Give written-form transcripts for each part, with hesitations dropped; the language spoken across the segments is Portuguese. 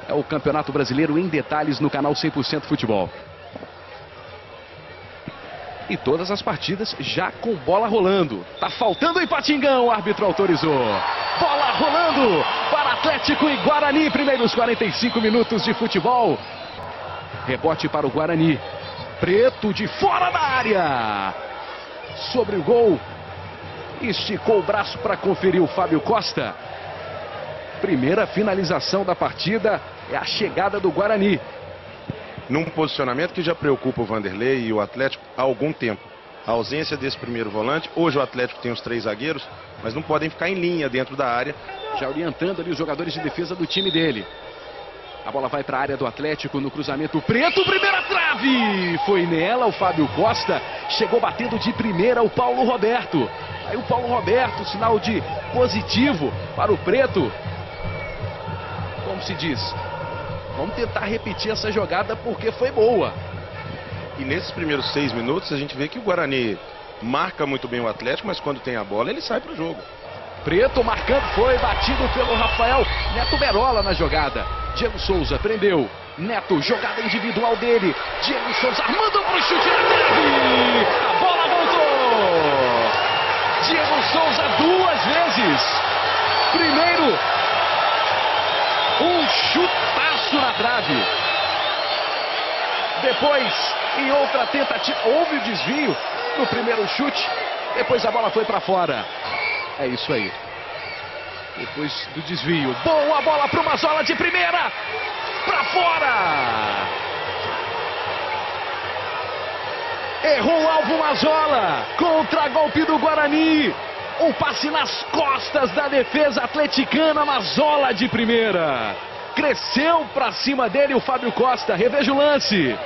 É o Campeonato Brasileiro em detalhes no canal 100% Futebol. E todas as partidas já com bola rolando. Tá faltando em Patingão, o árbitro autorizou. Bola rolando para Atlético e Guarani, primeiros 45 minutos de futebol. Rebote para o Guarani. Preto de fora da área. Sobre o gol. Esticou o braço para conferir o Fábio Costa. Primeira finalização da partida é a chegada do Guarani. Num posicionamento que já preocupa o Vanderlei e o Atlético há algum tempo. A ausência desse primeiro volante. Hoje o Atlético tem os 3 zagueiros, mas não podem ficar em linha dentro da área. Já orientando ali os jogadores de defesa do time dele. A bola vai para a área do Atlético no cruzamento. Preto, primeira trave! Foi nela o Fábio Costa. Chegou batendo de primeira o Paulo Roberto. Aí o Paulo Roberto, sinal de positivo para o Preto. Como se diz? Vamos tentar repetir essa jogada porque foi boa. E nesses primeiros 6 minutos a gente vê que o Guarani marca muito bem o Atlético, mas quando tem a bola ele sai para o jogo. Preto marcando, foi batido pelo Rafael. Neto Berola na jogada. Diego Souza prendeu. Neto, jogada individual dele. Diego Souza armando para o chute na trave. A bola voltou. Diego Souza 2 vezes. Primeiro, um chutaço na trave. Depois, em outra tentativa, houve o desvio no primeiro chute. Depois a bola foi para fora. É isso aí. Depois do desvio. Boa bola para o Mazzola de primeira. Para fora. Errou o alvo Mazzola. Contra-golpe do Guarani. Um passe nas costas da defesa atleticana. Mazzola de primeira. Cresceu para cima dele o Fábio Costa. Reveja o lance.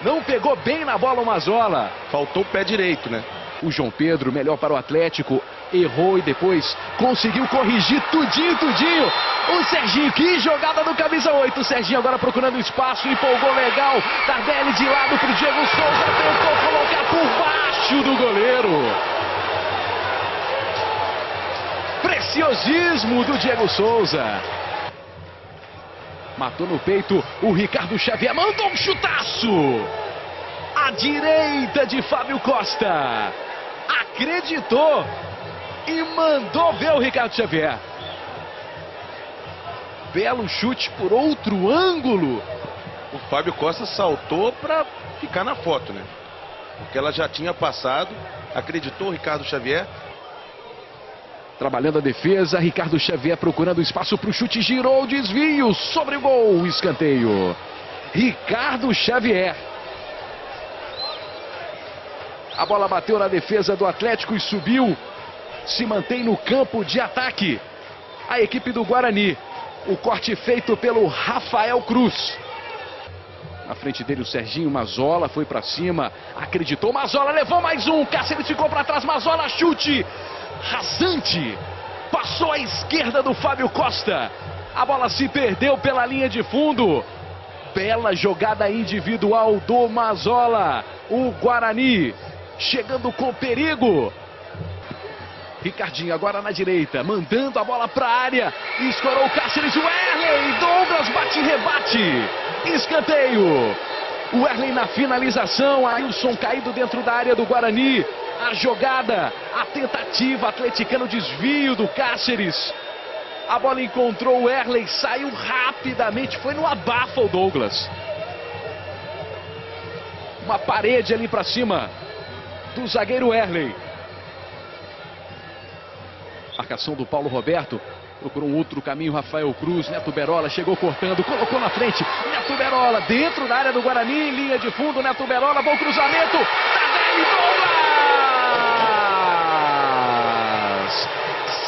Não pegou bem na bola o Mazzola. Faltou o pé direito, né? O João Pedro, melhor para o Atlético. Errou e depois conseguiu corrigir tudinho. O Serginho, que jogada do camisa 8. O Serginho agora procurando espaço. Empolgou legal. Tardelli de lado para o Diego Souza. Tentou colocar por baixo do goleiro. Preciosismo do Diego Souza. Matou no peito o Ricardo Xavier. Mandou um chutaço. À direita de Fábio Costa. Acreditou. E mandou ver o Ricardo Xavier. Belo chute por outro ângulo. O Fábio Costa saltou para ficar na foto, né? Porque ela já tinha passado. Acreditou o Ricardo Xavier. Trabalhando a defesa, Ricardo Xavier procurando espaço para o chute, girou, desvio, sobre o gol, escanteio. Ricardo Xavier. A bola bateu na defesa do Atlético e subiu, se mantém no campo de ataque. A equipe do Guarani, o corte feito pelo Rafael Cruz. Na frente dele o Serginho Mazzola, foi para cima, acreditou, Mazzola levou mais um, Cáceres ficou para trás, Mazzola, chute. Rasante, passou à esquerda do Fábio Costa. A bola se perdeu pela linha de fundo. Bela jogada individual do Mazzola. O Guarani chegando com perigo. Ricardinho agora na direita, mandando a bola para a área. Escorou o Cáceres, o Erley. Douglas bate e rebate. Escanteio. O Erley na finalização. Ailson caído dentro da área do Guarani. A jogada, a tentativa, atleticano, desvio do Cáceres. A bola encontrou o Erley, saiu rapidamente, foi no abafa o Douglas. Uma parede ali para cima do zagueiro Erley. Marcação do Paulo Roberto, procurou um outro caminho, Rafael Cruz, Neto Berola chegou cortando, colocou na frente, Neto Berola dentro da área do Guarani, linha de fundo, Neto Berola, bom cruzamento, Tardelli, Douglas!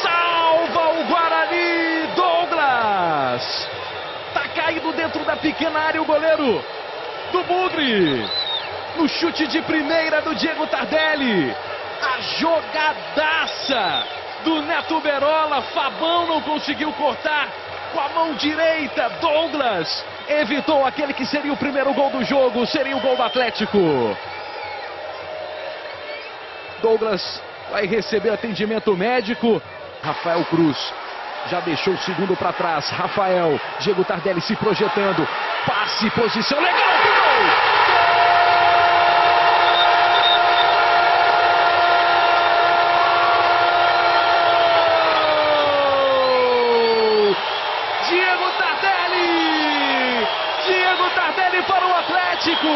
Salva o Guarani, Douglas! Tá caído dentro da pequena área o goleiro do Bugre. No chute de primeira do Diego Tardelli. A jogadaça do Neto Berola. Fabão não conseguiu cortar com a mão direita. Douglas evitou aquele que seria o primeiro gol do jogo. Seria o gol do Atlético. Douglas vai receber atendimento médico. Rafael Cruz Já deixou o segundo para trás. Rafael. Diego Tardelli se projetando. Passe, posição legal pro gol! Diego Tardelli! Diego Tardelli para o Atlético!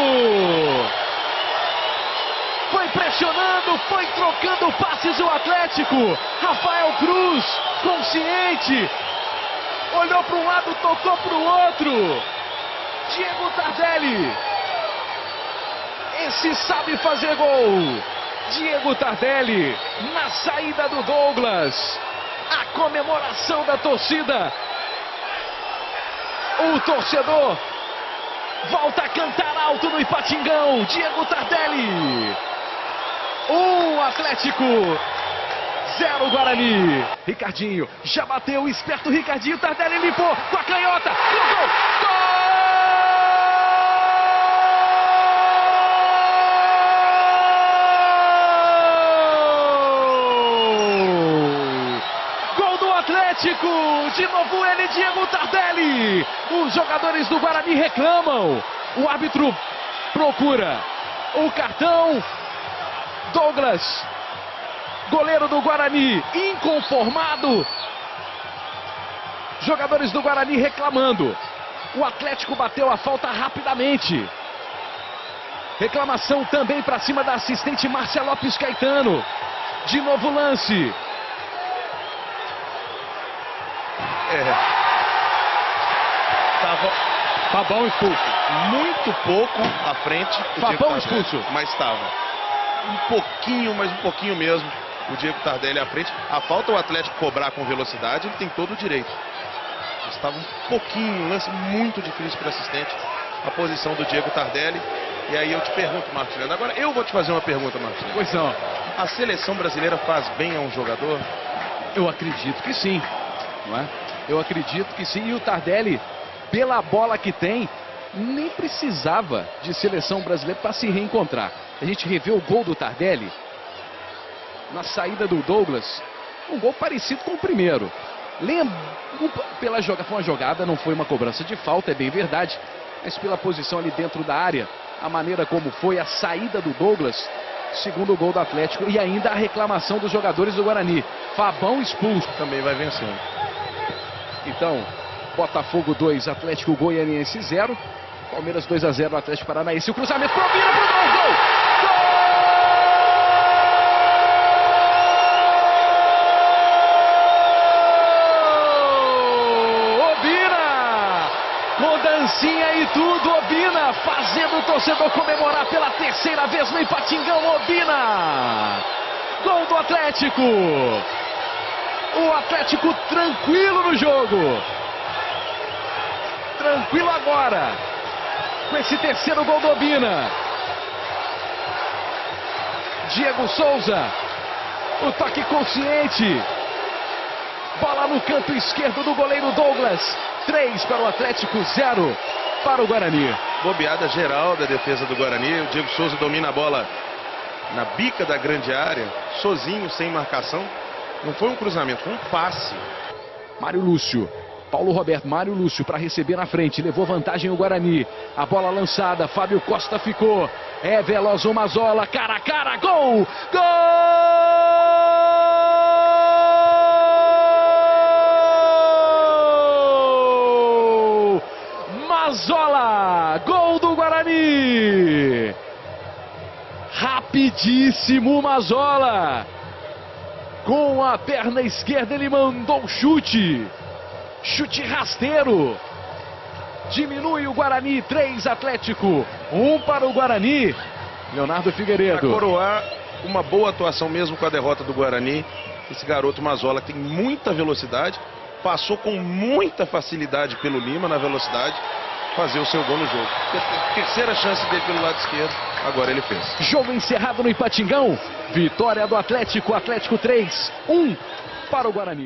Foi pressionando, foi trocando passes o Atlético. Rafael Cruz, consciente. Olhou para um lado, tocou para o outro. Diego Tardelli. Esse sabe fazer gol. Diego Tardelli na saída do Douglas. A comemoração da torcida. O torcedor volta a cantar alto no Ipatingão. Diego Tardelli. 1 Atlético, 0 Guarani. Ricardinho já bateu, esperto Ricardinho. Tardelli limpou com a canhota. Gol! Gol do Atlético. De novo ele, Diego Tardelli. Os jogadores do Guarani reclamam. O árbitro procura o cartão. Douglas, goleiro do Guarani, inconformado. Jogadores do Guarani reclamando. O Atlético bateu a falta rapidamente. Reclamação também para cima da assistente Márcia Lopes Caetano. De novo lance. Fabão expulso. Muito pouco à frente. Fabão expulso. Mas estava. Um pouquinho, mas um pouquinho mesmo, o Diego Tardelli à frente. A falta o Atlético cobrar com velocidade, ele tem todo o direito. Estava um pouquinho, um lance muito difícil para o assistente, a posição do Diego Tardelli. E aí eu te pergunto, Marcos Leandro, agora eu vou te fazer uma pergunta, Marcos Leandro. Pois não. A seleção brasileira faz bem a um jogador? Eu acredito que sim, não é? Eu acredito que sim, e o Tardelli, pela bola que tem, nem precisava de seleção brasileira para se reencontrar. A gente revê o gol do Tardelli na saída do Douglas, um gol parecido com o primeiro. Lembra, foi uma jogada, não foi uma cobrança de falta, é bem verdade, mas pela posição ali dentro da área, a maneira como foi a saída do Douglas, segundo o gol do Atlético, e ainda a reclamação dos jogadores do Guarani. Fabão expulso. Também vai vencendo. Então, Botafogo 2, Atlético Goianiense 0. Palmeiras 2-0, Atlético Paranaense. O cruzamento pro Obina, pro gol! Gol! Obina! Com dancinha e tudo, Obina fazendo o torcedor comemorar pela terceira vez no Ipatingão. Obina! Gol do Atlético! O Atlético tranquilo no jogo. Tranquilo agora. Com esse terceiro gol do Obina. Diego Souza. O toque consciente. Bola no canto esquerdo do goleiro Douglas. 3 para o Atlético, 0 para o Guarani. Bobeada geral da defesa do Guarani. O Diego Souza domina a bola na bica da grande área. Sozinho, sem marcação. Não foi um cruzamento, foi um passe. Mário Lúcio. Paulo Roberto, Mário Lúcio para receber na frente, levou vantagem o Guarani. A bola lançada, Fábio Costa ficou. É veloz o Mazzola, cara a cara, gol! Gol! Mazzola, gol do Guarani! Rapidíssimo Mazzola. Com a perna esquerda ele mandou o chute. Chute rasteiro. Diminui o Guarani, 3 Atlético, 1 para o Guarani. Leonardo Figueiredo. Para coroar uma boa atuação mesmo com a derrota do Guarani, esse garoto Mazzola tem muita velocidade, passou com muita facilidade pelo Lima na velocidade, fazer o seu gol no jogo. Terceira chance dele pelo lado esquerdo, agora ele fez. Jogo encerrado no Ipatingão. Vitória do Atlético, Atlético 3, 1 para o Guarani.